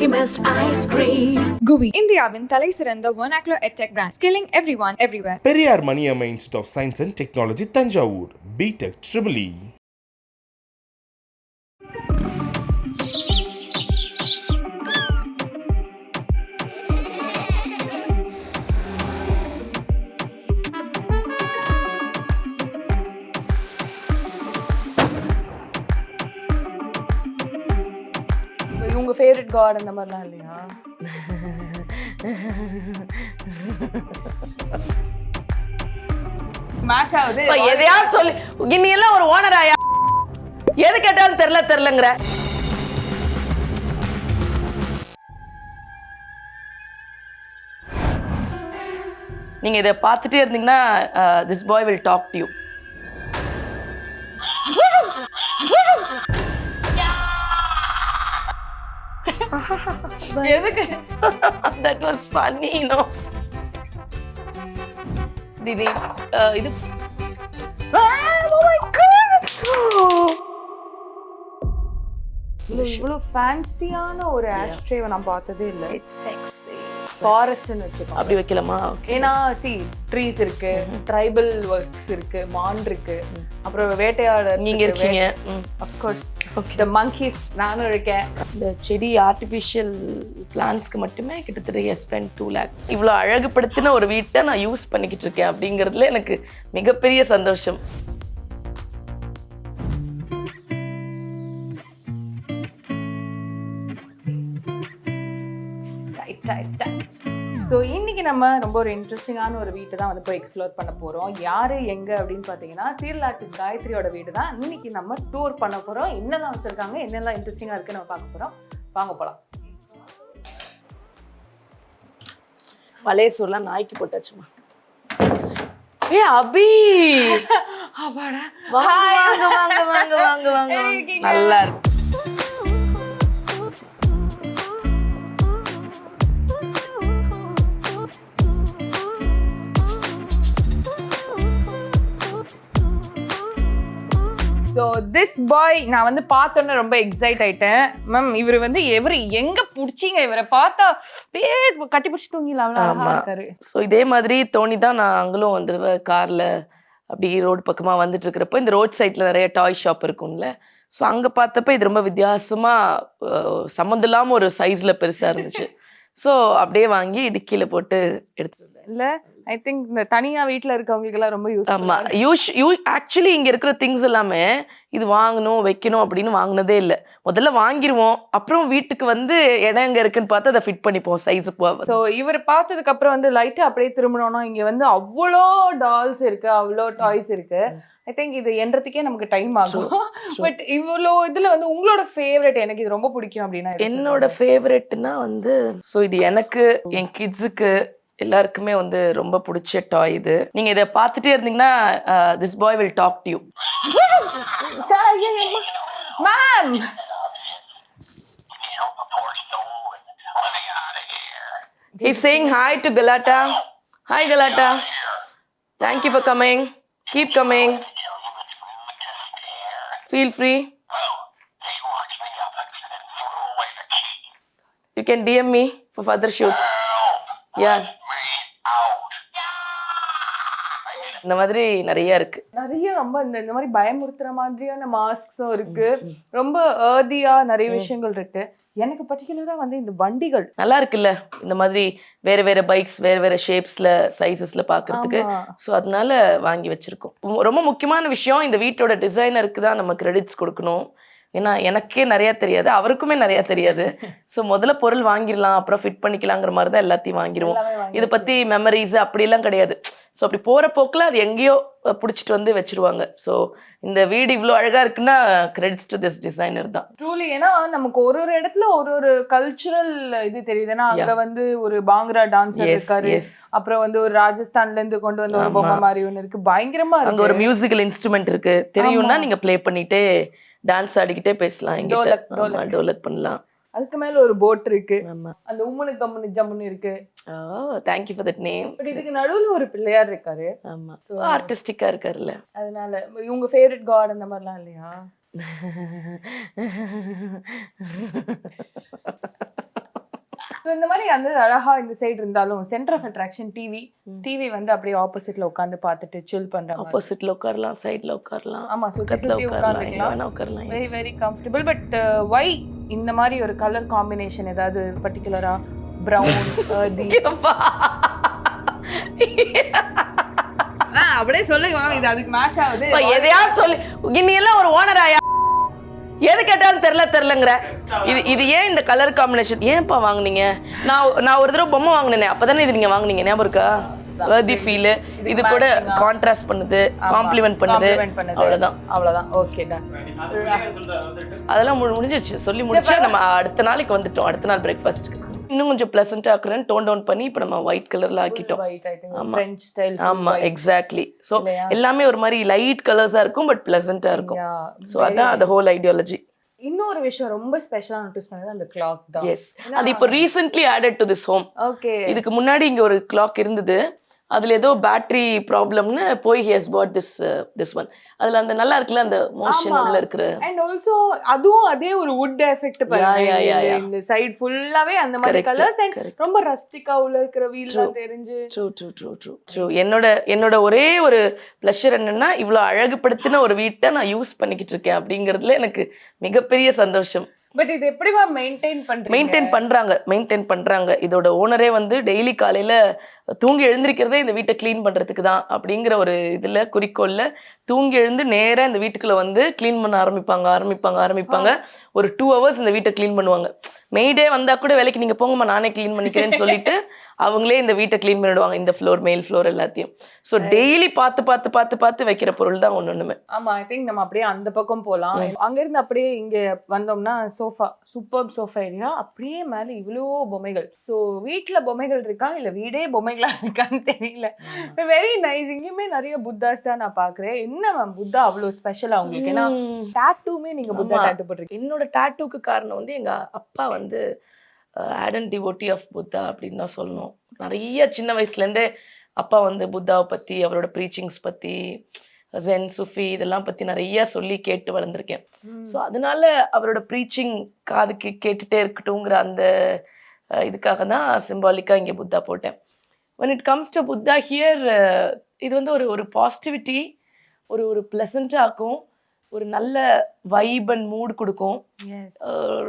Milky Mist ice cream. GUI இந்தியாவின் தலை சிறந்த vernacular edtech brand, skilling everyone everywhere. Periyar Maniammai institute of science and technology Thanjavur, BTech triple E. உங்க favourite God அந்த மாதிரிலாம் இல்லையா? மேட்ச் ஆகுது. எதையா சொல்லி நீ எல்லாம் ஒரு ஓனராயா? எது கேட்டாலும் தெரியலங்கிற. நீங்க இதை பார்த்துட்டே இருந்தீங்கன்னா this boy will talk to you. எதுக்கு? That was funny, you know. Didi, இது oh my god. இவ்வளவு ஃபேன்சியான ஒரு ஆஸ்ட்ரேவை நான் பார்த்ததே இல்லை. It's sexy. ஃபாரஸ்ட்னு வச்சுக்கோ. அப்படி வைக்கலாமா? ஏன்னா ட்ரீஸ் இருக்கு, ட்ரைபல் ஒர்க்ஸ் இருக்கு, மான் இருக்கு, அப்புறம் வேட்டையாடர் நீங்க இருக்கீங்க. ஆஃப் கோர்ஸ் the monkeys நானும் இருக்கேன். இந்த செடி ஆர்டிஃபிஷியல் பிளான்ஸ்க்கு மட்டுமே கிட்டத்தட்ட spend 2 lakhs. இவ்வளோ அழகுபடுத்தின ஒரு வீட்டை நான் யூஸ் பண்ணிக்கிட்டு இருக்கேன் அப்படிங்கிறதுல எனக்கு மிகப்பெரிய சந்தோஷம். ஸோ இன்னைக்கு நம்ம ரொம்ப ஒரு இன்ட்ரெஸ்டிங்கான ஒரு வீட்டை தான் வந்து போய் எக்ஸ்ப்ளோர் பண்ண போகிறோம். யார் எங்கே அப்படின்னு பார்த்தீங்கன்னா சீரியல் ஆர்டிஸ்ட் காயத்ரியோட வீடு தான் இன்னைக்கு நம்ம டூர் பண்ண போகிறோம். என்னெல்லாம் வச்சுருக்காங்க, என்னெல்லாம் இன்ட்ரெஸ்டிங்காக இருக்குன்னு நம்ம பார்க்க போகிறோம். வாங்க போகலாம். பழைய சோறுலாம் நாய்க்கு போட்டாச்சுமா. ஏ அபி, அப்பாடா, வாங்க வாங்க வாங்க வாங்க வாங்க. நல்லா இருக்கு. ஸோ திஸ் பாய் நான் வந்து பார்த்தோன்னே ரொம்ப எக்ஸைட் ஆயிட்டேன். மேம் இவர் வந்து எங்க பிடிச்சிங்க? இவரை பார்த்தா அப்படியே கட்டி பிடிச்சிட்டு தூங்கிடலாம் இருக்காரு. ஸோ இதே மாதிரி தோணி தான் நான் அங்களும் வந்துடுவேன் கார்ல அப்படி ரோடு பக்கமா வந்துட்டு இருக்கிறப்போ இந்த ரோட் சைட்ல நிறைய டாய் ஷாப் இருக்கும்ல. ஸோ அங்க பார்த்தப்ப இது ரொம்ப வித்தியாசமா சம்மந்தம் இல்லாம ஒரு சைஸ்ல பெருசா இருந்துச்சு. ஸோ அப்படியே வாங்கி இடுக்கியில போட்டு எடுத்து வந்தேன். இல்ல ஐ திங்க் இந்த தனியா வீட்டுல இருக்கவங்களுக்கு எல்லாம் ரொம்ப ஆமா ஆக்சுவலி இங்க இருக்கிற திங்ஸ் எல்லாமே இது வாங்கணும் வைக்கணும் அப்படின்னு வாங்கினதே இல்லை. முதல்ல வாங்கிடுவோம், அப்புறம் வீட்டுக்கு வந்து இடம் எங்க இருக்குன்னு பார்த்து அதை ஃபிட் பண்ணிப்போம் சைஸ். ஸோ இவர் பார்த்ததுக்கு அப்புறம் வந்து லைட்டா அப்படியே திரும்பணும்னா இங்க வந்து அவ்வளோ டால்ஸ் இருக்கு, அவ்வளோ டாய்ஸ் இருக்கு. ஐ திங்க் இது என்றதுக்கே நமக்கு டைம் ஆகும். பட் இவ்வளோ இதுல வந்து உங்களோட ஃபேவரட், எனக்கு இது ரொம்ப பிடிக்கும் அப்படின்னா என்னோட ஃபேவரட்னா வந்து ஸோ இது எனக்கு என் கிட்ஸுக்கு எல்லாருக்குமே வந்து ரொம்ப பிடிச்ச டாய் இது. நீங்க இதை பார்த்துட்டே இருந்தீங்கன்னா this boy will talk to you. Ma'am he's saying hi to Galata. Hi Galata, thank you for coming, keep coming, feel free. You can DM me for further shoots. Yeah, இந்த மாதிரி நிறைய இருக்கு. நிறைய ரொம்ப இந்த மாதிரி பயமுறுத்துற மாதிரியான மாஸ்க்ஸும் இருக்கு, ரொம்ப ஏர்தியா நிறைய விஷயங்கள் இருக்கு. எனக்கு பர்டிகுலரா வந்து இந்த வண்டிகள் நல்லா இருக்குல்ல, இந்த மாதிரி வேற வேற பைக்ஸ் வேற வேற ஷேப்ஸ்ல சைசஸ்ல பாக்குறதுக்கு. ஸோ அதனால வாங்கி வச்சிருக்கோம். ரொம்ப முக்கியமான விஷயம், இந்த வீட்டோட டிசைனருக்கு தான் நம்ம கிரெடிட்ஸ் கொடுக்கணும். ஏன்னா எனக்கே நிறைய தெரியாது, அவருக்குமே நிறைய தெரியாது. ஸோ முதல்ல பொருள் வாங்கிடலாம், அப்புறம் ஃபிட் பண்ணிக்கலாங்கிற மாதிரி தான் எல்லாத்தையும் வாங்கிடுவோம். இதை பத்தி மெமரிஸ் அப்படிலாம் கிடையாது. ஸோ அப்படி போற போக்குல அது எங்கேயோ பிடிச்சிட்டு வந்து வச்சிருவாங்க. ஸோ இந்த வீடு இவ்வளோ அழகா இருக்குன்னா கிரெடிட்ஸ் டு திஸ் டிசைனர் தான். ட்ரூலி. ஏன்னா நமக்கு ஒரு ஒரு இடத்துல ஒரு ஒரு கல்ச்சுரல் இது தெரியுது. ஏன்னா அங்க வந்து ஒரு பாங்க்ரா டான்சர் இருக்காரு, அப்புறம் வந்து ஒரு ராஜஸ்தான்ல இருந்து கொண்டு வந்து ஒரு பொம்மை மாதிரி ஒன்று இருக்கு, பயங்கரமா இருக்கு. அங்க ஒரு மியூசிக்கல் இன்ஸ்ட்ருமெண்ட் இருக்கு, தெரியும்னா நீங்க ப்ளே பண்ணிட்டே டான்ஸ் ஆடிக்கிட்டே பேசலாம், டோலக் பண்ணலாம். அதுக்கு மேல ஒரு போட் இருக்கு, அந்த உம்மனு கம்முனு ஜம்முன்னு இருக்கு. thank you for that name. But இதுக்கு நடுவுல ஒரு பிள்ளையார் இருக்காரு. ஆமா, ஆர்டிஸ்டிக்கா இருக்காருல்ல. அதனால உங்க ஃபேவரட் காட் அந்த மாதிரிலாம் இல்லையா? இந்த மாதிரி அந்த அழகா இந்த சைடு இருந்தாலும் சென்டர் ஆஃப் அட்ராக்ஷன் டிவி வந்து அப்படியே ஆப்போசிட்ல உட்கார்ந்து பார்த்துட்டு சில் பண்ற மாதிரி. ஆப்போசிட்ல உட்காரலாம், சைடுல உட்காரலாம், ஆமா பக்கத்துல உட்காரலாம், உட்கார்ந்துக்கலாம். Very very comfortable. But why இந்த மாதிரி ஒரு கலர் காம்பினேஷன் ஏதாவது பர்టిక్యులரா பிரவுன் அப்படியே சொல்லுங்க மேம், இது அதுக்கு மேட்ச் ஆகுது. எதையா சொல்லு, நீ எல்லாம் ஒரு ஓனராயா? எது கேட்டாலும் தெரியலங்கிற. இது ஏன் இந்த கலர் காம்பினேஷன் ஏன்ப்பா வாங்குனீங்க? நான் ஒரு தடவை பொம்மை வாங்கினேன், அப்பதானே இது நீங்க வாங்குனீங்க, ஞாபகம் இருக்கா? வர்தி ஃபீல், இது கூட கான்ட்ராஸ்ட் பண்ணுது, காம்ப்ளிமெண்ட் பண்ணுது, அவ்வளவுதான். Okay done. அதெல்லாம் முடிஞ்சிருச்சு, சொல்லி முடிச்சா நம்ம அடுத்த நாளைக்கு வந்துட்டோம். அடுத்த நாள் பிரேக்ஃபாஸ்ட்க்கு இன்னும் கொஞ்சம் பிளசன்ட் ஆக்குறேன், டோன் டவுன் பண்ணி இப்போ நம்ம ஒயிட் கலர்ல ஆக்கிட்டோம். French style. ஆமா, எக்ஸாக்ட்லி. ஸோ எல்லாமே ஒரு மாதிரி லைட் கலர்ஸா இருக்கும், பட் பிளசண்டா இருக்கும். ஸோ அதான் அந்த ஹோல் ஐடியாலஜி. இன்னொரு விஷயம் ரொம்ப ஸ்பெஷலா நோட்டீஸ் பண்ணது அந்த கிளாக் தான். எஸ், அது இப்போ recently added to this home. Okay. இதுக்கு முன்னாடி இங்க ஒரு கிளாக் இருந்தது, அதுல ஏதோ பேட்டரி ப்ராப்ளம்னு போய் he has bought this one. அதுல அந்த நல்லா இருக்குல்ல அந்த மோஷன் உள்ள இருக்கிற, and also அதுவும் அதே ஒரு wood effect பாருங்க. இந்த சைடு ஃபுல்லாவே அந்த மாதிரி கலர்ஸ் and ரொம்ப ரஸ்டிக்கா உள்ள இருக்கிற வீல்லாம் தெரிஞ்சு. ட்ரூ. என்னோட ஒரே ஒரு ப்ளஷர் என்னன்னா, இவ்வளவு அழகுபடுத்தின ஒரு வீட்டை நான் யூஸ் பண்ணிக்கிட்டு இருக்கேன் அப்படிங்கிறதுல எனக்கு மிகப்பெரிய சந்தோஷம். பட் இது எப்படிமா மெயின்டைன் பண்றாங்க. இதோட ஓனரே வந்து டெய்லி காலையில தூங்கி எழுந்திருக்கிறதே இந்த வீட்டை கிளீன் பண்றதுக்கு தான் அப்படிங்கிற ஒரு இதுல குறிக்கோள்ல தூங்கி எழுந்து நேரா இந்த வீட்டுக்குள்ள வந்து கிளீன் பண்ண ஆரம்பிப்பாங்க. ஒரு 2 hours இந்த வீட்டை கிளீன் பண்ணுவாங்க. மெய்டே வந்தா கூட வேலைக்கு நீங்க போங்கம்மா நானே கிளீன் பண்ணிக்கிறேன்னு சொல்லிட்டு அவங்களே இந்த வீட்டை கிளீன் பண்ணிடுவாங்க, இந்த ஃப்ளோர் மேல் ஃப்ளோர் எல்லாத்தையும். ஸோ டெய்லி பார்த்து வைக்கிற பொருள் தான் ஒண்ணுமே. ஆமா, ஐ திங்க் நம்ம அப்படியே அந்த பக்கம் போலாம். அங்க இருந்து அப்படியே இங்க வந்தோம்னா சோஃபா, சூப்பர் சோஃபா ஏரியா. அப்படியே மேல இவ்வளோ பொம்மைகள். ஸோ வீட்டுல பொம்மைகள் இருக்கா இல்ல வீடே பொம்மைகளா இருக்கான்னு தெரியல. Very nice. இங்கேயுமே நிறைய புத்தாஸ் தான் நான் பாக்குறேன். என்ன மேம் புத்தா அவ்வளவு ஸ்பெஷலா உங்களுக்கு? ஏன்னா டாட்டூமே நீங்க புத்தா டாட்டூ போட்டிருக்கீங்க. என்னோட டாட்டூக்கு காரணம் வந்து எங்க அப்பா வந்து ஆடன் டிவோட்டி ஆஃப் புத்தா அப்படின்னு தான் சொல்லணும். நிறைய சின்ன வயசுலேருந்தே அப்பா வந்து புத்தாவை பற்றி, அவரோட ப்ரீச்சிங்ஸ் பற்றி, ஜென் சுஃபி இதெல்லாம் பற்றி நிறைய சொல்லி கேட்டு வளர்ந்துருக்கேன். ஸோ அதனால அவரோட ப்ரீச்சிங் காதுக்கு கேட்டுகிட்டே இருக்கட்டும்ங்கிற அந்த இதுக்காக தான் சிம்பாலிக்காக இங்கே புத்தா போட்டேன். when it comes to Buddha here, இது வந்து ஒரு பாசிட்டிவிட்டி, ஒரு ப்ளசண்ட்டாகும், ஒரு நல்ல வைப் அண்ட் மூட் கொடுக்கும்.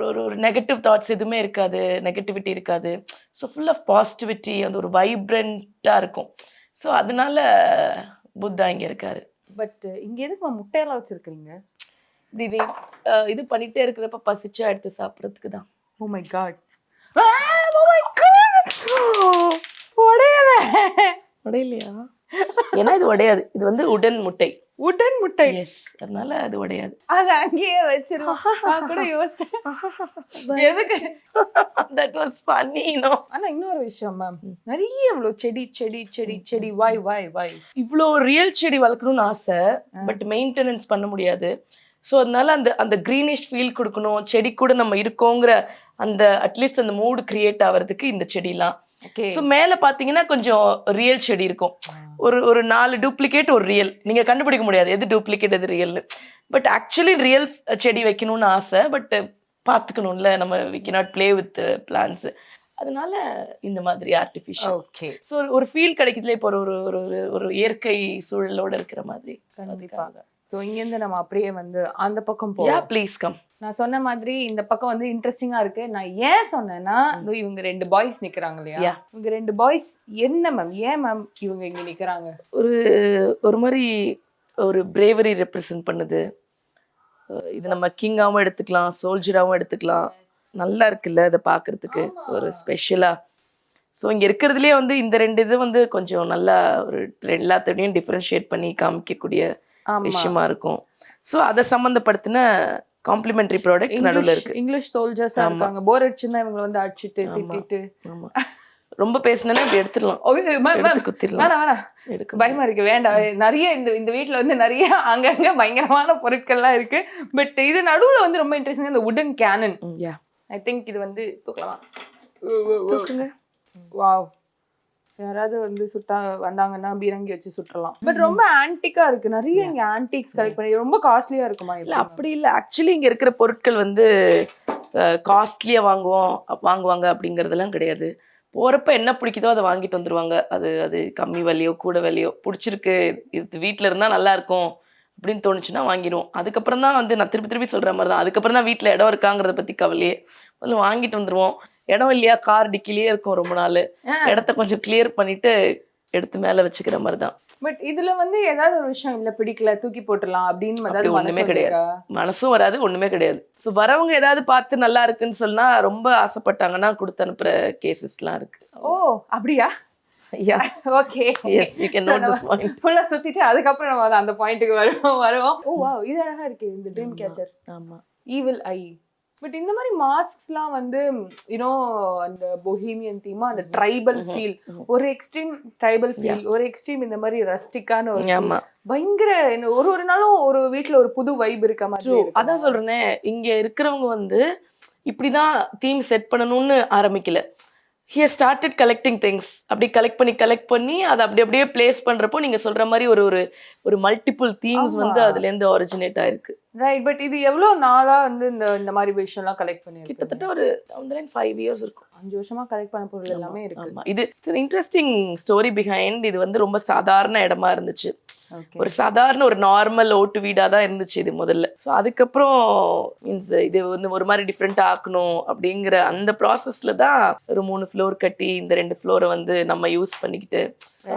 ஒரு நெகட்டிவ் தாட்ஸ் எதுவுமே இருக்காது, நெகட்டிவிட்டி இருக்காது. ஸோ ஃபுல் ஆஃப் பாசிட்டிவிட்டி, அந்த ஒரு வைப்ரண்ட்டாக இருக்கும். ஸோ அதனால புத்தா இங்கே இருக்காரு. பட் இங்கே எதுக்கு முட்டையெல்லாம் வச்சுருக்கீங்க? இப்படி இது பண்ணிகிட்டே இருக்கிறப்ப பசிச்சா எடுத்து சாப்பிட்றதுக்கு தான். ஓ மை காட், உடையலையா? ஏன்னா இது உடையாது, இது வந்து உடன் முட்டை. எஸ், அதனால அது உடையாது. அது அங்கேயே வச்சிருக்கோம் கூட யோசிச்சேன் எதுக்கு. That was funny no. ஆனா இன்னொரு விஷயம் மேம், நிறைய இவ்வளவு செடி வை இவ்வளோ ரியல் செடி வளர்க்கணும்னு ஆசை, பட் மெயின்டெனன்ஸ் பண்ண முடியாது. ஸோ அதனால அந்த க்ரீனிஷ் ஃபீல் கொடுக்கணும், செடி கூட நம்ம இருக்கோங்கிற அந்த அட்லீஸ்ட் அந்த மூடு கிரியேட் ஆகிறதுக்கு இந்த செடிலாம். ஸோ மேலே பார்த்தீங்கன்னா கொஞ்சம் ரியல் செடி இருக்கும், ஒரு 4 டூப்ளிகேட் ஒரு ரியல். நீங்கள் கண்டுபிடிக்க முடியாது எது டூப்ளிகேட் எது ரியல்னு. பட் ஆக்சுவலி ரியல் செடி வைக்கணும்னு ஆசை, பட் பார்த்துக்கணும்ல நம்ம, we cannot play with plans. அதனால இந்த மாதிரி ஆர்டிஃபிஷியல். ஓகே. ஸோ ஒரு ஃபீல் கிடைக்குதுல இப்போ, ஒரு இயற்கை சூழலோட இருக்கிற மாதிரி. கண்டிப்பாக. ஸோ இங்கேருந்து நம்ம அப்படியே வந்து அந்த பக்கம் போகலாம். Please come. நான் சொன்ன மாதிரி இந்த பக்கம் வந்து இன்ட்ரெஸ்டிங்கா இருக்கு. நான் ஏன் சொன்னேன்னா, இவங்க 2 பாய்ஸ் நிக்கிறாங்க இல்லையா, இவங்க 2 பாய்ஸ் என்ன மேம், ஏன் மேம் இவங்க இங்க நிக்கிறாங்க? ஒரு மாதிரி ஒரு பிரேவரி ரெப்ரசன்ட் பண்ணுது. இது நம்ம கிங்காவும் எடுத்துக்கலாம், சோல்ஜராகவும் எடுத்துக்கலாம். நல்லா இருக்குல்ல இதை பார்க்கறதுக்கு ஒரு ஸ்பெஷலா. ஸோ இங்கே இருக்கிறதுலே வந்து இந்த 2 இது வந்து கொஞ்சம் நல்லா ஒரு எல்லாத்தையும் டிஃப்ரென்ஷியேட் பண்ணி காமிக்கக்கூடிய விஷயமா இருக்கும். ஸோ அதை சம்மந்தப்படுத்தின காம்ப்ளிமெண்டரி ப்ராடக்ட் நடுவில் இருக்கு. இங்கிலீஷ் சோல்ஜர்ஸா இருக்காங்க, போர் அடிச்சுன்னா இவங்க வந்து அடிச்சுட்டு திட்டிட்டு. ஆமா, ரொம்ப பேசினா இப்படி எடுத்துடலாம், குத்திடலாம். பயமா இருக்கு, வேண்டாம். நிறைய இந்த வீட்டுல வந்து நிறைய அங்கங்க பயங்கரமான பொருட்கள்லாம் இருக்கு. பட் இது நடுவுல வந்து ரொம்ப இன்ட்ரெஸ்டிங், இந்த வுடன் கேனன். ஐ திங்க் இது வந்து தூக்கலாமா? வாவ், யாராவது வந்து சுட்டா வந்தாங்கன்னா பீரங்கி வச்சு சுற்றலாம். பட் ரொம்ப ஆன்டிக்கா இருக்கு, நிறைய இங்க ஆன்டிக்ஸ் கலெக்ட் பண்ணி ரொம்ப காஸ்ட்லியா இருக்குமா? இல்ல அப்படி இல்ல, ஆக்சுவலி இங்க இருக்கிற பொருட்கள் வந்து காஸ்ட்லியாக வாங்குவாங்க அப்படிங்கிறதெல்லாம் கிடையாது. போகிறப்ப என்ன பிடிக்குதோ அதை வாங்கிட்டு வந்துடுவாங்க. அது அது கம்மி விலையோ கூட விலையோ பிடிச்சிருக்கு, இது வீட்டில் இருந்தால் நல்லா இருக்கும் அப்படின்னு தோணுச்சுன்னா வாங்கிடுவோம். அதுக்கப்புறம் தான் வந்து நான் திருப்பி சொல்கிற மாதிரி தான், அதுக்கப்புறம் தான் வீட்டில் இடம் இருக்காங்கிறத பற்றி கவலையே, வந்து வாங்கிட்டு வந்துடுவோம். இடம் இல்லையா, கார் டிக்கிலேயே இருக்கும் ரொம்ப நாள், இடத்த கொஞ்சம் கிளியர் பண்ணிட்டு எடுத்து மேலே வச்சுக்கிற மாதிரி தான். பட் இதுல வந்து ஏதாவது ஒரு விஷயம் இல்ல பிடிக்கல தூக்கி போட்டுடலாம் அப்படின்னு ஒண்ணுமே கிடையாது, மனசும் வராது, ஒண்ணுமே கிடையாது. ஸோ வரவங்க ஏதாவது பார்த்து நல்லா இருக்குன்னு சொன்னா ரொம்ப ஆசைப்பட்டாங்கன்னா கொடுத்து அனுப்புற கேசஸ்லாம் இருக்கு. ஓ அப்படியா? Okay, yes, you can note this point. ஃபுல்லா சுத்திட்டு அதுக்கப்புறம் நம்ம அந்த பாயிண்ட்க்கு வருவோம். ஓ வாவ், இது அழகா இருக்கு இந்த ட்ரீம் கேச்சர். ஆமா, ஈவில் ஐ. பட் இந்த மாதிரி மாஸ்க்ஸ்லாம் வந்து யூனோ அந்த பொஹீமியன் தீமா, அந்த ட்ரைபல் ஃபீல், ஒரு எக்ஸ்ட்ரீம் ட்ரைபல் ஃபீல், ஒரு எக்ஸ்ட்ரீம் இந்த மாதிரி ரஸ்டிக்கான ஒரு பயங்கர ஒரு நாளும் ஒரு வீட்டுல ஒரு புது வைப் இருக்க மாதிரி. அதான் சொல்றேனே, இங்க இருக்கிறவங்க வந்து இப்படிதான் தீம் செட் பண்ணணும்னு ஆரம்பிக்கல. he has started collecting things. அப்படி கலெக்ட் பண்ணி அதை அப்படியே பிளேஸ் பண்றப்போ நீங்க சொல்ற மாதிரி ஒரு மல்டிபிள் தீம்ஸ் வந்து அதுல இருந்து ஒரிஜினேட் ஆயிருக்கு. ரைட். பட் இது எவ்வளவு நாளா வந்து இந்த மாதிரி விஷயம்லாம் கலெக்ட் பண்ணி? கிட்டத்தட்ட ஒரு 5 years இருக்கும். 5 வருஷமா கலெக்ட் பண்ண பொருள் எல்லாமே இருக்கு. இது இன்ட்ரெஸ்டிங் ஸ்டோரி பிஹைண்ட். இது வந்து ரொம்ப சாதாரண இடமா இருந்துச்சு, ஒரு சாதாரண ஒரு நார்மல் ஓட்டு வீடா தான் இருந்துச்சு இது முதல்ல. ஸோ அதுக்கப்புறம் மீன்ஸ் இது வந்து ஒரு மாதிரி டிஃப்ரெண்டா ஆக்கணும் அப்படிங்கிற அந்த ப்ராசஸ்ல தான் ஒரு 3 floor கட்டி இந்த 2 floor வந்து நம்ம யூஸ் பண்ணிக்கிட்டு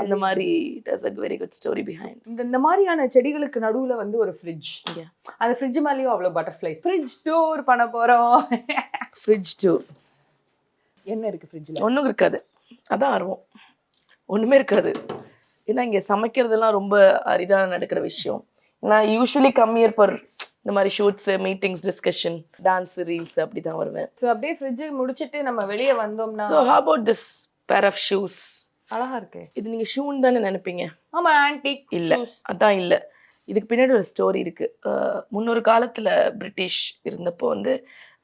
அந்த மாதிரி. It has a very good story behind. இந்த மாதிரியான செடிகளுக்கு நடுவுல வந்து ஒரு ஃப்ரிட்ஜ், அந்த ஃப்ரிட்ஜ் மேலயும் அவ்வளவு பட்டர்ஃப்ளைஸ். ஃப்ரிட்ஜ் டூர் பண்ண போறோம். ஃப்ரிட்ஜ் டூர் என்ன இருக்கு ஃப்ரிட்ஜ்ல? ஒன்றும் இருக்காது, அதான் ஆர்வம். ஒண்ணுமே இருக்காது. ஏன்னா இங்க சமைக்கிறதுலாம் ரொம்ப அரிதான நடக்கிற விஷயம். நான் யூஸ்வலி கம் ஹியர் ஃபார் இந்த மாதிரி shoots, meetings, discussion, dance, reels அப்படி தான் வருவேன். ஸோ அப்படியே ஃப்ரிட்ஜ் முடிச்சிட்டு நம்ம வெளியே வந்தோம்னா, so how about this pair of shoes? அழகா இருக்கு. இது நீங்க ஷூன்னு தானே நினைப்பீங்க? ஆமா, ஆன்டிக். இல்ல, அதான் இல்ல. இதுக்கு பின்னாடி ஒரு ஸ்டோரி இருக்கு. முன்னொரு காலத்துல பிரிட்டிஷ் இருந்தப்போ வந்து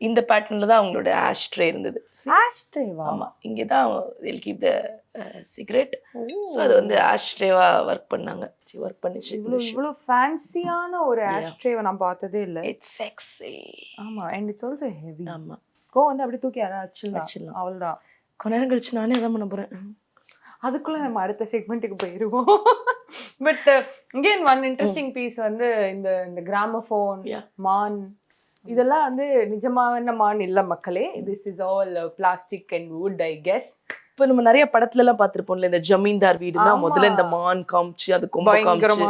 இந்த பேட்டர்ன்ல தான் அவங்களோட ஆஷ்ட்ரே இருந்தது. ஆஷ்ட்ரேவா? ஆமா, இங்கே தான் they'll keep the cigarette. So அது வந்து ஆஷ்ட்ரேவா ஒர்க் பண்ணாங்க. ஒர்க் பண்ணிச்சு. இவ்வளவு ஃபேன்சியான ஒரு ஆஷ்ட்ரேவை நான் பார்த்ததே இல்ல. It's sexy. ஆமா, and it's also heavy. ஆமா, வந்து அப்படியே தூக்கி அடிச்சிடலாம், அவ்வளவுதான். கொஞ்ச நேரம் கழிச்சு நானே அதான் பண்ண போறேன். அதுக்குள்ள நம்ம அடுத்த செக்மெண்ட்டுக்கு போயிருவோம். But again one interesting piece வந்து இந்த கிராமோஃபோன், மான், இதெல்லாம் வந்து நிஜமான மான் இல்ல மக்களே. This is all plastic and would, I guess. இப்போ நம்ம நிறைய படத்துல எல்லாம் பார்த்திருப்போம்ல, இந்த ஜமீன்தார் வீடுனா முதல்ல இந்த மான் காமிச்சு அது கொம்ப காமிச்சு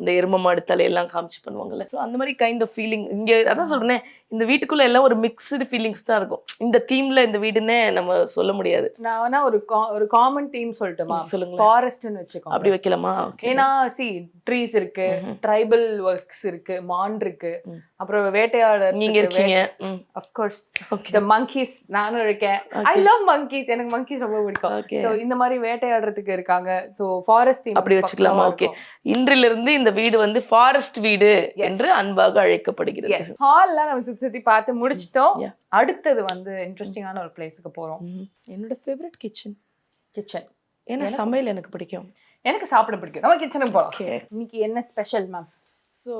இந்த எரும மாடு தலையெல்லாம் காமிச்சு பண்ணுவாங்கல்ல. ஸோ அந்த மாதிரி கைண்ட் ஆஃப் ஃபீலிங் இங்க. அதான் சொல்றேன், இந்த வீட்டுக்குள்ள எல்லாம் ஒரு மிக்ஸ்டு ஃபீலிங்ஸ் தான் இருக்கும். இந்த தீம்ல இந்த வீடுன்னே நம்ம சொல்ல முடியாது. நான் வேணா ஒரு காமன் தீம் சொல்லட்டுமா? சொல்லுங்க. ஃபாரஸ்ட்னு வச்சுக்கோ. அப்படி வைக்கலாமா? ஏன்னா ட்ரீஸ் இருக்கு, ட்ரைபல் ஒர்க்ஸ் இருக்கு, மான் இருக்கு, அப்புறம் வேட்டையாடர் நீங்க இருக்கீங்க. ஆஃப் கோர்ஸ் தி monkeys, நானும் இருக்கேன். ஐ லவ் monkeys, எனக்கு monkeys ரொம்ப பிடிக்கும். சோ இந்த மாதிரி வேட்டையாடுறதுக்கு இருக்காங்க. சோ ஃபாரஸ்ட் தீம் அப்படி வச்சுக்கலாமா? ஓகே. இன்றிலிருந்து இந்த வீடு வந்து ஃபாரஸ்ட் வீடு என்று அன்பாக அழைக்கப்படுகிறது. ஹால்ல நம்ம சுத்தி பார்த்து முடிச்சிட்டோம். அடுத்தது வந்து இன்ட்ரெஸ்டிங்கான ஒரு பிளேஸ்க்கு போறோம். என்னோட ஃபேவரட் கிச்சன். ஏன்னா சமையல் எனக்கு பிடிக்கும், எனக்கு சாப்பிட பிடிக்கும். நம்ம கிச்சனுக்கு போலாம். இன்னைக்கு என்ன ஸ்பெஷல் மேம்? ஸோ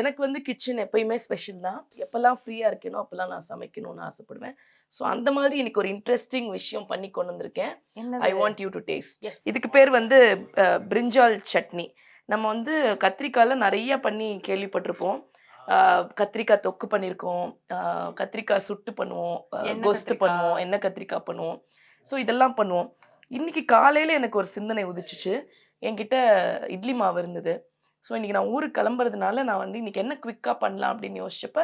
எனக்கு வந்து கிச்சன் எப்பயுமே ஸ்பெஷல் தான். எப்பெல்லாம் ஃப்ரீயாக இருக்கேனோ அப்போல்லாம் நான் சமைக்கணும்னு ஆசைப்படுவேன். ஸோ அந்த மாதிரி எனக்கு ஒரு இன்ட்ரெஸ்டிங் விஷயம் பண்ணி கொண்டு வந்திருக்கேன். I want you to taste. இதுக்கு பேர் வந்து பிரிஞ்சால் சட்னி. நம்ம வந்து கத்திரிக்காயில் நிறைய பண்ணி கேள்விப்பட்டிருப்போம். கத்திரிக்காய் தொக்கு பண்ணியிருக்கோம், கத்திரிக்காய் சுட்டு பண்ணுவோம், கொஸ்து பண்ணுவோம், எண்ணெய் கத்திரிக்காய் பண்ணுவோம். ஸோ இதெல்லாம் பண்ணுவோம். இன்னைக்கு காலையில் எனக்கு ஒரு சிந்தனை உதிச்சிச்சு. என்கிட்ட இட்லி மாவு இருந்தது. ஸோ இன்றைக்கி நான் ஊருக்கு கிளம்புறதுனால நான் வந்து இன்றைக்கி என்ன குவிக்காக பண்ணலாம் அப்படின்னு யோசிச்சப்ப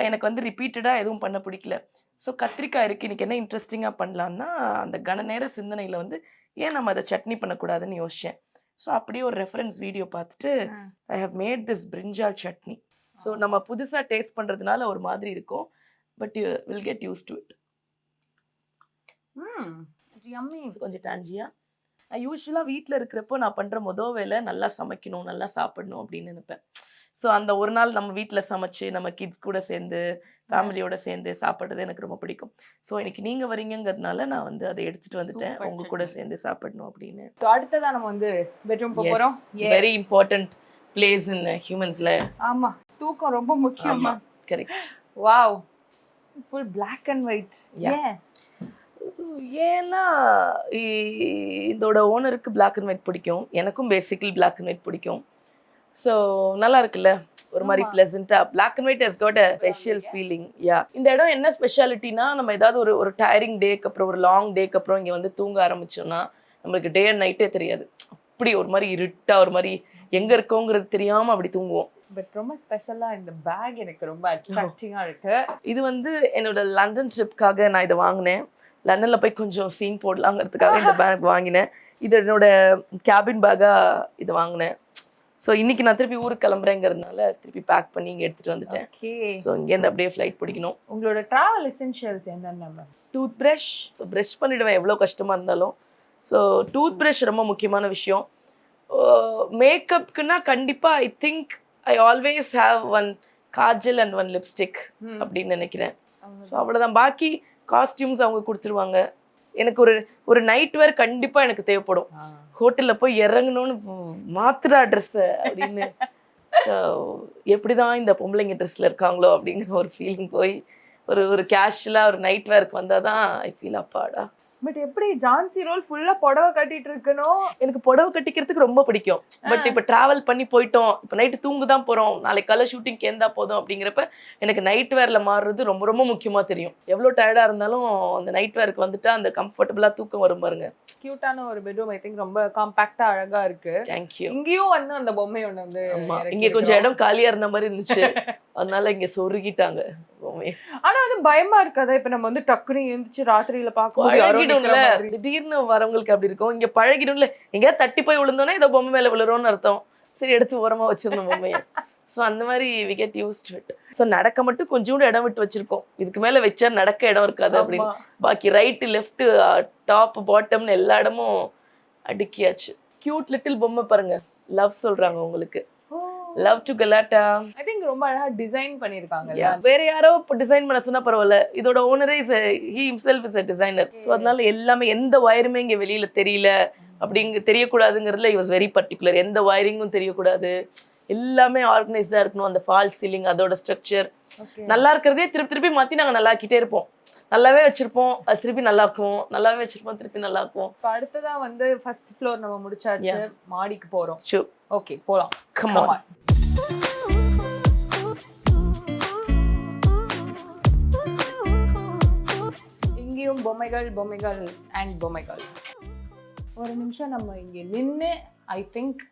எனக்கு வந்து ரிப்பீட்டடாக எதுவும் பண்ண பிடிக்கல. ஸோ கத்திரிக்காய் இருக்குது, இன்றைக்கி என்ன இன்ட்ரெஸ்டிங்காக பண்ணலான்னா அந்த கன நேர சிந்தனையில் வந்து ஏன் நம்ம அதை சட்னி பண்ணக்கூடாதுன்னு யோசித்தேன். ஸோ அப்படியே ஒரு ரெஃபரன்ஸ் வீடியோ பார்த்துட்டு I have made this brinjal chutney. So நம்ம புதுசாக டேஸ்ட் பண்ணுறதுனால ஒரு மாதிரி இருக்கும், but you will get use to it. கொஞ்சம் டான்ஜியா. நான் யூஸ்வலாக வீட்டில் இருக்கிறப்போ நான் பண்ணுற மொதல் வேலை நல்லா சமைக்கணும், நல்லா சாப்பிடணும் அப்படின்னு நினைப்பேன். ஸோ அந்த ஒரு நாள் நம்ம வீட்டில் சமைச்சு நம்ம கிட்ஸ் கூட சேர்ந்து ஃபேமிலியோட சேர்ந்து சாப்பிட்றது எனக்கு ரொம்ப பிடிக்கும். ஸோ இன்னைக்கு நீங்கள் வரீங்கிறதுனால நான் வந்து அதை எடுத்துகிட்டு வந்துட்டேன், உங்க கூட சேர்ந்து சாப்பிடணும் அப்படின்னு. ஸோ அடுத்ததான் நம்ம வந்து பெட்ரூம் போகிறோம். வெரி இம்பார்ட்டன்ட் பிளேஸ் இன் ஹியூமன்ஸ்ல. ஆமாம், தூக்கம் ரொம்ப முக்கியமா. Correct. Wow, full black and white. Yeah. ஏன்? ஏன்னா இதோட ஓனருக்கு Black and white பிடிக்கும், எனக்கும் பேசிக்கலி Black and white பிடிக்கும். ஸோ நல்லா இருக்குல்ல, ஒரு மாதிரி பிளசண்டா. Black and white has got a special feeling. Yeah. இந்த இடம் என்ன ஸ்பெஷாலிட்டினா, நம்ம ஏதாவது ஒரு டயரிங் டேக்கு அப்புறம் ஒரு லாங் டேக்கு அப்புறம் இங்கே வந்து தூங்க ஆரம்பிச்சோம்னா நம்மளுக்கு டே அண்ட் நைட்டே தெரியாது. அப்படி ஒரு மாதிரி இருட்டா, ஒரு மாதிரி எங்க இருக்கோங்கிறது தெரியாம அப்படி தூங்குவோம். பட் ரொம்ப ஸ்பெஷலா இந்த பேக் எனக்கு ரொம்ப அட்ராக்டிங்கா இருக்கு. இது வந்து என்னோட லண்டன் ட்ரிப்காக நான் இதை வாங்கினேன். லண்டன்ல போய் கொஞ்சம் சீன் போடலாங்கிறதுக்காக இந்த பேக் வாங்கினேன். இது என்னோட கேபின் பேக்கா இது வாங்கினேன். ஸோ இன்னைக்கு நான் திருப்பி ஊருக்கு கிளம்புறேங்கிறதுனால திருப்பி பேக் பண்ணி இங்கே எடுத்துட்டு வந்துட்டேன். ஸோ இங்கேருந்து அப்படியே ஃப்ளைட் பிடிக்கணும். உங்களோட டிராவல் எசென்ஷியல்ஸ் என்னென்ன? Tooth brush. ப்ரஷ் பண்ணிடுவேன் எவ்வளோ கஷ்டமாக இருந்தாலும். ஸோ டூத் ப்ரஷ் ரொம்ப முக்கியமான விஷயம். மேக்கப்புக்குன்னா கண்டிப்பாக I think I always have one Kajal and one lipstick அப்படின்னு நினைக்கிறேன். ஸோ அவ்வளோதான். பாக்கி காஸ்டியூம்ஸ் அவங்க கொடுத்துருவாங்க. எனக்கு ஒரு நைட் வேர் கண்டிப்பாக எனக்கு தேவைப்படும். ஹோட்டலில் போய் இறங்கணும்னு மாத்திரா ட்ரெஸ்ஸை அப்படின்னு. ஸோ எப்படி தான் இந்த பொம்பளைங்க ட்ரெஸ்ஸில் இருக்காங்களோ அப்படிங்கிற ஒரு ஃபீலிங் போய் ஒரு கேஷுவலாக ஒரு நைட் வேருக்கு வந்தால் தான் ஐ ஃபீல் அப்பாடா. பட் எப்படி ஜான்சி ரோல் ஃபுல்லா புடவை கட்டிட்டு இருக்கணும்? எனக்கு புடவை கட்டிக்கிறதுக்கு ரொம்ப பிடிக்கும். பட் இப்போ டிராவல் பண்ணி போயிட்டோம், இப்போ நைட்டு தூங்க தான் போகிறோம், நாளைக்கு கலர் ஷூட்டிங் ஏந்தா போதும் அப்படிங்கிறப்ப எனக்கு நைட் வேரில் மாறுறது ரொம்ப ரொம்ப முக்கியமாக தெரியும். எவ்வளோ டயர்டாக இருந்தாலும் அந்த நைட் வேருக்கு வந்துட்டா அந்த கம்ஃபர்டபுளாக தூக்கம் வரும் பாருங்க. கியூட்டான ஒரு பெட்ரூம். ஐ திங்க் ரொம்ப காம்பாக்டா அழகா இருக்கு. தேங்க்யூ. இங்கேயும் வந்து அந்த பொம்மை ஒன்று வந்து இங்கே கொஞ்சம் இடம் காலியாக இருந்த மாதிரி இருந்துச்சு, அதனால இங்கே சொருகிட்டாங்க பொம்மையை. ஆனா அது பயமா இருக்காதா? இப்ப நம்ம வந்து டக்குனு எழுந்துச்சு ராத்திரியில பார்க்கும்போது திடீர்னு வரவங்களுக்கு அப்படி இருக்கும். இங்க பழகிடும்ல, எங்கேயாவது தட்டி போய் விழுந்தோன்னா இதை பொம்மை மேல விழுறோம்னு அர்த்தம். சரி எடுத்து ஓரமா வச்சிருந்தோம் பொம்மையை. ஸோ அந்த மாதிரி we get used to it. So நடக்க மட்டும் கொஞ்சோண்டு இடம் விட்டு வச்சிருக்கோம். இதுக்கு மேல வச்சா நடக்க இடம் இருக்காது அப்படின்னு. பாக்கி ரைட்டு லெஃப்ட் டாப் பாட்டம்னு எல்லா இடமும் அடுக்கியாச்சு. கியூட் லிட்டில் பொம்மை பாருங்க, லவ் சொல்றாங்க உங்களுக்கு. லவ் டு கலாட்டா. ஐ திங்க் ரொம்ப அழகா டிசைன் பண்ணிருக்காங்க. வேற யாரோ டிசைன் பண்ண சொன்னா பரவாயில்ல, இதோட ஓனரே he himself is a designer. So அதனால எல்லாமே எந்த வயருமே இங்க வெளியில தெரியல அப்படிங்க தெரியக்கூடாதுங்கிறதுல he was very particular. எந்த வயரிங்கும் தெரியக்கூடாது, எல்லாமே ஆர்கனைஸ்டா இருக்கணும். அந்த ஃபால் சீலிங் அதோட ஸ்ட்ரக்சர் நல்லா இருக்கிறதே திருப்பி மாத்தி நாங்க நல்லா ஆக்கிட்டே இருப்போம். நல்லாவே வச்சிருப்போம், அது திருப்பி நல்லா ஆக்குவோம், நல்லாவே வச்சிருப்போம், திருப்பி நல்லா ஆக்குவோம். இப்போ அடுத்ததா வந்து ஃபர்ஸ்ட் ஃப்ளோர் நம்ம முடிச்சாச்சு, மாடிக்கு போறோம். ஷூ. ஓகே போலாம். Come on. இங்கேயும் பொம்மைகள் அண்ட் பொம்மைகள். ஒரு நிமிஷம் நம்ம இங்க நின்று ஐ திங்க்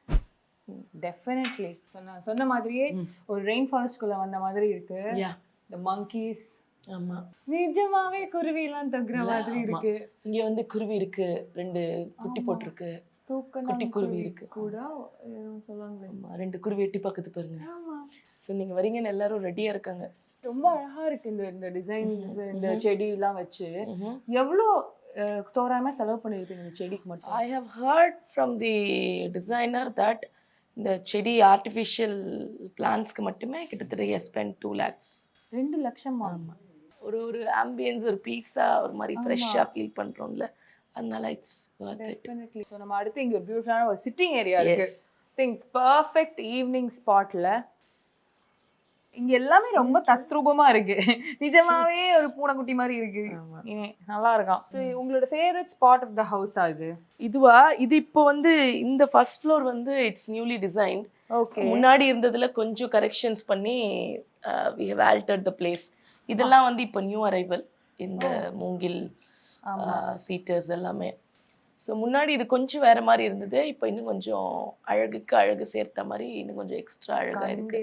டெஃபினெட்லி சொன்ன மாதிரியே ஒரு ரெயின் ஃபாரஸ்ட்குள்ள வந்த மாதிரி இருக்கு. the monkeys. ஆமா, நிஜமாவே குருவி எல்லாம் தங்குற மாதிரி இருக்கு. இங்க வந்து குருவி இருக்கு, 2 குட்டி போட்டிருக்கு, குட்டி குருவி இருக்கு கூட சொல்லுவாங்களே. 2 குருவி எட்டி பக்கத்து பாருங்க. ஸோ நீங்க வரீங்கன்னு எல்லாரும் ரெடியா இருக்காங்க. ரொம்ப அழகா இருக்கு இந்த டிசைன்ஸ், இந்த செடி எல்லாம் வச்சு. எவ்வளோ தோராயமா செலவு பண்ணிருப்பீங்க இந்த செடிக்கு மட்டும்? I have heard from the designer that இந்த செடி ஆர்டிஃபிஷியல் பிளான்ஸ்க்கு மட்டுமே கிட்டத்தட்ட he spent 2 lakhs. 2 லட்சம். ஆமா, ஒரு ஆம்பியன்ஸ், ஒரு பீஸா, ஒரு மாதிரி ஃப்ரெஷ்ஷா ஃபீல் பண்றோம்ல, அதனால இட்ஸ் டெஃபினெட்லி. ஸோ நம்ம அடுத்து இங்க ஒரு பியூட்டிஃபுல்லான ஒரு சிட்டிங் ஏரியா இருக்கு. திங்ஸ் பர்ஃபெக்ட் ஈவினிங் ஸ்பாட்ல. இங்க எல்லாமே ரொம்ப தத்ரூபமா இருக்கு. நிஜமாவே ஒரு பூனைக்குட்டி மாதிரி இருக்கு. நல்லா இருக்கான். உங்களோட favourite spot of the house அது இதுவா? இது இப்போ வந்து இந்த ஃபர்ஸ்ட் ஃப்ளோர் வந்து இட்ஸ் நியூலி டிசைன்ட். ஓகே. முன்னாடி இருந்ததுல கொஞ்சம் கரெக்ஷன்ஸ் பண்ணி we have altered the place. இதெல்லாம் வந்து இப்போ நியூ அரைவல், இந்த மூங்கில் சீட்டர்ஸ் எல்லாமே. ஸோ முன்னாடி இது கொஞ்சம் வேற மாதிரி இருந்தது, இப்போ இன்னும் கொஞ்சம் அழகுக்கு அழகு சேர்த்த மாதிரி இன்னும் கொஞ்சம் எக்ஸ்ட்ரா அழகா இருக்கு.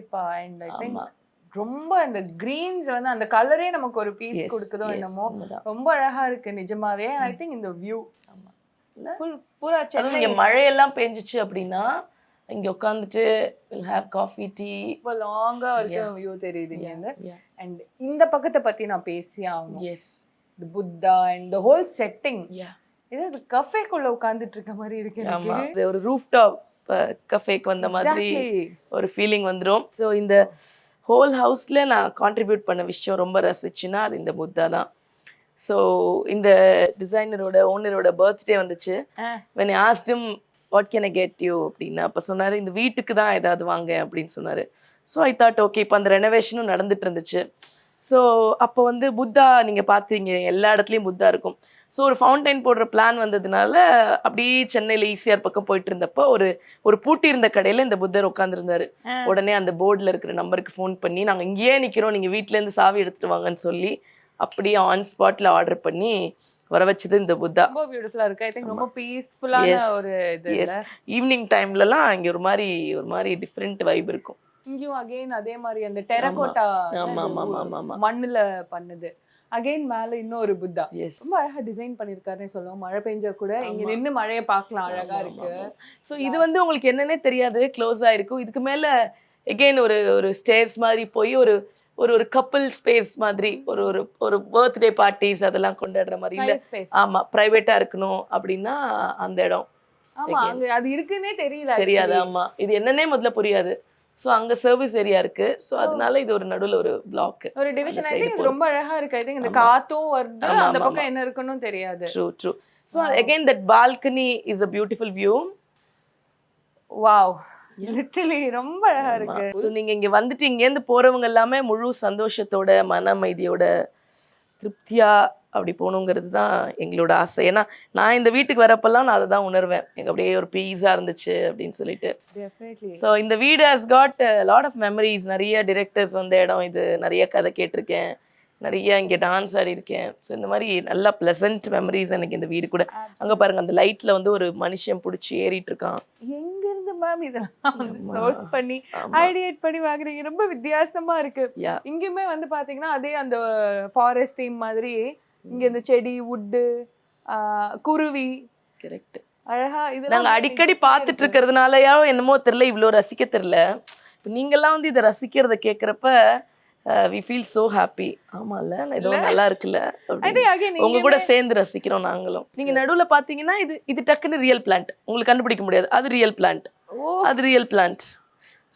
ஆமா, ரொம்ப அந்த கிரீன்ஸ் வந்து அந்த கலரே நமக்கு ஒரு பீஸ் கொடுக்குதோ என்னமோ, ரொம்ப அழகா இருக்கு நிஜமாவே. ஐ திங்க் இந்த வியூ பூரா இங்க மழையெல்லாம் பெஞ்சிச்சு அப்படின்னா இங்க உட்காந்துட்டு வில் ஹேவ் காஃபி டீ, இப்போ லாங்கா வரைக்கும் வியூ தெரியுது. அண்ட் இந்த பக்கத்தை பத்தி நான் பேசி ஆகணும். Yes, the Buddha and the whole setting. இது கஃபேக்குள்ள உட்கார்ந்துட்டு இருக்க மாதிரி இருக்கு. ஆமா, ஒரு ரூஃப் டாப் கஃபேக்கு வந்த மாதிரி ஒரு ஃபீலிங் வந்துடும். ஸோ இந்த ஹோல் ஹவுஸ்ல நான் கான்ட்ரிபியூட் பண்ண விஷயம் ரொம்ப ரசிச்சுன்னா அது இந்த புத்தா தான். ஸோ இந்த டிசைனரோட ஓனரோட பர்த்டே வந்துச்சு. when I asked him what can I get you அப்படின்னா அப்போ சொன்னார் இந்த வீட்டுக்கு தான் ஏதாவது வாங்க அப்படின்னு சொன்னார். ஸோ ஐ தாட் ஓகே, இப்போ அந்த ரெனோவேஷனும் நடந்துட்டு இருந்துச்சு. ஸோ அப்போ வந்து புத்தா நீங்கள் பார்த்தீங்க எல்லா இடத்துலையும் புத்தா இருக்கும். ஸோ ஒரு ஃபவுண்டைன் போடுற பிளான் வந்ததுனால அப்படியே சென்னையில் ஈசிஆர் பக்கம் போயிட்டு இருந்தப்போ ஒரு பூட்டி இருந்த கடையில் இந்த புத்தர் உட்காந்துருந்தாரு. உடனே அந்த போர்டில் இருக்கிற நம்பருக்கு ஃபோன் பண்ணி நாங்கள் இங்கேயே நிற்கிறோம், நீங்கள் வீட்டிலேருந்து சாவி எடுத்துட்டு வாங்கன்னு சொல்லி அப்படியே ஆன் ஸ்பாட்டில் ஆர்டர் பண்ணி வர வச்சது இந்த புத்தா. ரொம்ப பியூட்டிஃபுல்லா இருக்கு. ஐ திங்க் ரொம்ப பீஸ்ஃபுல்லான ஒரு இது. ஈவினிங் டைம்லலாம் இங்கே ஒரு மாதிரி டிஃப்ரெண்ட் வைப் இருக்கும். இங்கேயும் அகைன் அதே மாதிரி அந்த டெரகோட்டா மண்ணுல பண்ணுது. அகைன் மேல இன்னொரு புத்தா ரொம்ப அழகா டிசைன் பண்ணிருக்காருன்னு சொல்லுவோம். மழை பெஞ்சா கூட இங்க நின்னு மழையை பார்க்கலாம், அழகா இருக்கு. ஸோ இது வந்து உங்களுக்கு என்னன்னே தெரியாது, க்ளோஸ் ஆயிருக்கும். இதுக்கு மேல எகெயின் ஒரு ஸ்டேர்ஸ் மாதிரி போய் ஒரு கப்பிள் ஸ்பேஸ் மாதிரி ஒரு பர்த்டே பார்ட்டிஸ் அதெல்லாம் கொண்டாடுற மாதிரி இல்ல. ஆமா, பிரைவேட்டா இருக்கணும் அப்படின்னா அந்த இடம். ஆமா, அங்க அது இருக்குன்னே தெரியாது. ஆமா, இது என்னன்னே முதல்ல புரியாது. ஸோ அங்க சர்வீஸ் ஏரியா இருக்கு. ஸோ அதனால இது ஒரு நடுவில் ஒரு பிளாக், ஒரு டிவிஷன். ஐ திங்க் ரொம்ப அழகா இருக்கு. ஐ திங்க் இந்த காத்தும் வருது, அந்த பக்கம் என்ன இருக்குன்னு தெரியாது. True. So again that balcony is a beautiful view. Wow, literally ரொம்ப அழகா இருக்கு. ஸோ நீங்க இங்க வந்துட்டு இங்கேருந்து போறவங்க எல்லாமே முழு சந்தோஷத்தோட மன அமைதியோட திருப்தியா அப்படி போகணுங்கிறது தான் எங்களோட ஆசை. ஏன்னா நான் இந்த வீட்டுக்கு வரப்பெல்லாம் நான் அதை தான் உணர்வேன். எனக்கு அப்படியே ஒரு பீஸா இருந்துச்சு அப்படின்னு சொல்லிட்டு. ஸோ இந்த வீடு has got lot of memories. நிறைய டிரெக்டர்ஸ் வந்த இடம் இது, நிறைய கதை கேட்டிருக்கேன், நிறைய இங்கே டான்ஸ் ஆடி இருக்கேன். ஸோ இந்த மாதிரி நல்லா ப்ளசன்ட் மெமரிஸ் எனக்கு இந்த வீடு கூட. அங்கே பாருங்க, அந்த லைட்ல வந்து ஒரு மனுஷன் பிடிச்சி ஏறிட்டு இருக்கான். எங்க இருந்து மேம் இதெல்லாம் வந்து சோர்ஸ் பண்ணி ஐடியேட் பண்ணி வாங்குறீங்க? ரொம்ப வித்தியாசமா இருக்கு. இங்கேயுமே வந்து பாத்தீங்கன்னா அதே அந்த ஃபாரஸ்ட் தீம் மாதிரி இங்க இந்த செடி, வுட்டு, குருவி, கரெக்ட், அழகா இது நாங்க அடிக்கடி பார்த்துட்டு இருக்கிறதுனாலயா என்னமோ தெரியல, இவ்வளோ ரசிக்க தெரியல. இப்போ நீங்கெல்லாம் வந்து இதை ரசிக்கிறத கேட்குறப்ப we feel so happy. ஆமால, ஏதோ நல்லா இருக்குல்ல, உங்க கூட சேர்ந்து ரசிக்கிறோம் நாங்களும். நீங்க நடுவுல பாத்தீங்கன்னா இது டக்குன்னு ரியல் பிளான்ட், உங்களுக்கு கண்டுபிடிக்க முடியாது. அது ரியல் பிளான்ட், அது ரியல் பிளான்ட்.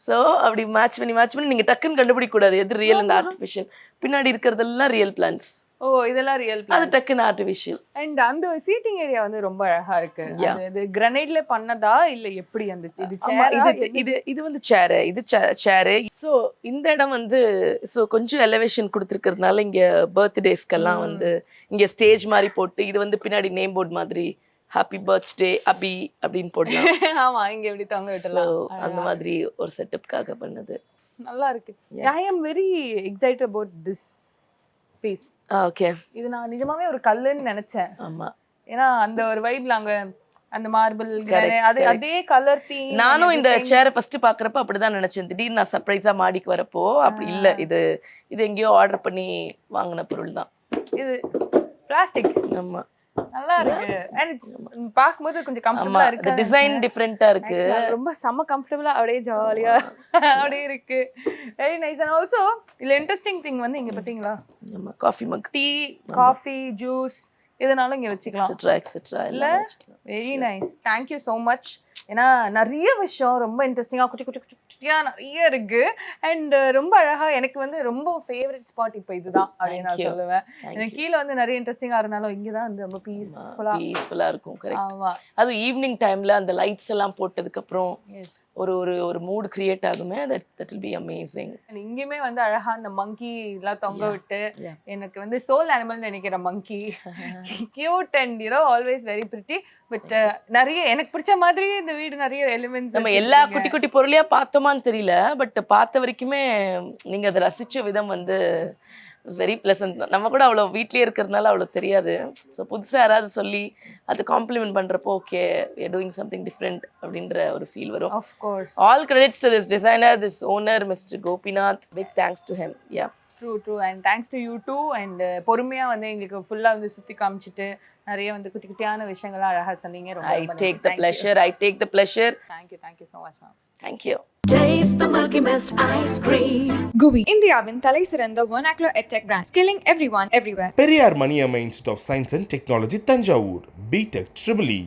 ஸோ அப்படி மேட்ச் பண்ணி நீங்க டக்குன்னு கண்டுபிடிக்க கூடாது எது ரியல் அண்ட் ஆர்டிஃபிஷியல். பின்னாடி இருக்கிறதெல்லாம் ரியல் பிளான்ட்ஸ். ஓ, இதெல்லாம் ரியல், அது டக்குன்னு ஆர்டிஃபிஷியல். அண்ட் அந்த சீட்டிங் ஏரியா வந்து ரொம்ப அழகா இருக்கு. இது கிரானைட்ல பண்ணதா இல்ல எப்படி? அந்த இது வந்து சேரு, இது சேரு. ஸோ இந்த இடம் வந்து கொஞ்சம் எலிவேஷன் கொடுத்துருக்கிறதுனால இங்க பர்த்டேஸ்க்கெல்லாம் வந்து இங்க ஸ்டேஜ் மாதிரி போட்டு, இது வந்து பின்னாடி நேம் போர்டு மாதிரி ஹாப்பி பர்த்டே அபி அப்படின்னு போடலாம். ஆமா, இங்க எப்படி தொங்க விட்டலாம். அந்த மாதிரி ஒரு செட்டப்காக பண்ணது. நல்லா இருக்கு. I am very excited about this piece. Okay, இது நான் நிஜமாவே ஒரு கல்லுன்னு நினைச்சேன். ஆமா, ஏன்னா அந்த ஒரு வைப்ல அங்க அந்த மார்பிள் அதே கலர் தீம். நானும் இந்த சேரை ஃபர்ஸ்ட் பாக்குறப்ப அப்படிதான் நினைச்சேன். திடீர்னு நான் சர்ப்ரைஸா மாடிக்கு வரப்போ அப்படி இல்ல, இது எங்கேயோ ஆர்டர் பண்ணி வாங்கின பொருள் தான். இது பிளாஸ்டிக். ஆமா, நல்லா இருக்கு. அண்ட் இட்ஸ் பாக்கும்போது கொஞ்சம் கம்ஃபர்ட்டபிளா இருக்கு. டிசைன் டிஃபரண்டா இருக்கு. ரொம்ப செம கம்ஃபர்ட்டபிளா அப்படியே ஜாலியா அப்படியே இருக்கு. Very nice. அண்ட் ஆல்சோ இல்ல இன்ட்ரெஸ்டிங் திங் வந்து இங்க பாத்தீங்களா, ஆமா, coffee mug, tea, coffee, juice எதனாலும் இங்க வச்சுக்கலாம், எக்ஸெட்ரா இல்ல? Very nice. Thank you so much. ஏன்னா நிறைய விஷயம் ரொம்ப இன்ட்ரெஸ்டிங்கா குட்டியா நிறைய இருக்கு. அண்ட் ரொம்ப அழகா, எனக்கு வந்து ரொம்ப ஃபேவரட் ஸ்பாட் இப்போ இதுதான் அப்படின்னு நான் சொல்லுவேன். எனக்கு கீழே வந்து நிறைய இன்ட்ரெஸ்டிங்கா இருந்தாலும் இங்கதான் வந்து ரொம்ப பீஸ்ஃபுல்லா இருக்கும். ஆமா, அதுவும் ஈவினிங் டைம்ல அந்த லைட்ஸ் எல்லாம் போட்டதுக்கு அப்புறம் ஒரு மூட் கிரியேட் ஆகுமே. that will be amazing. இங்கேயுமே வந்து அழகா அந்த மங்கி எல்லாம் தொங்க விட்டு, எனக்கு வந்து சோல் அனிமல் நினைக்கிற monkey, cute and always very pretty. But நிறைய எனக்கு பிடிச்ச மாதிரி இந்த வீடு நிறைய எலிமெண்ட்ஸ். நம்ம எல்லா குட்டி குட்டி பொருளையா பார்த்தோமான்னு தெரியல, பட் பார்த்த வரைக்குமே நீங்க அதை ரசிச்ச விதம் வந்து வெரி பிளசன்ட். நம்ம கூட அவ்வளோ வீட்லயே இருக்கிறதுனால அவ்வளோ தெரியாது. ஸோ புதுசாக யாராவது சொல்லி அது காம்ப்ளிமெண்ட் பண்ணுறப்போ okay, you doing something different அப்படின்ற ஒரு ஃபீல் வரும். Of course. All credits to this designer, this owner, mister Gopinath. Big thanks to him. Yeah, true. And thanks to you too. And பொறுமையா வந்து எங்களுக்கு ஃபுல்லா வந்து சுத்தி காமிச்சிட்டு நிறைய வந்து குட்டி குட்டியான விஷயங்கள்லாம் அழகா சொன்னீங்க. ரொம்ப I take the pleasure. Thank you so much, ma'am. Thank you. Taste the Milky Mist ice cream. GUVI, இந்தியாவின் தலை சிறந்த vernacular edtech brand, skilling everyone everywhere. Periyar Maniammai institute of science and technology Thanjavur, BTech EEE.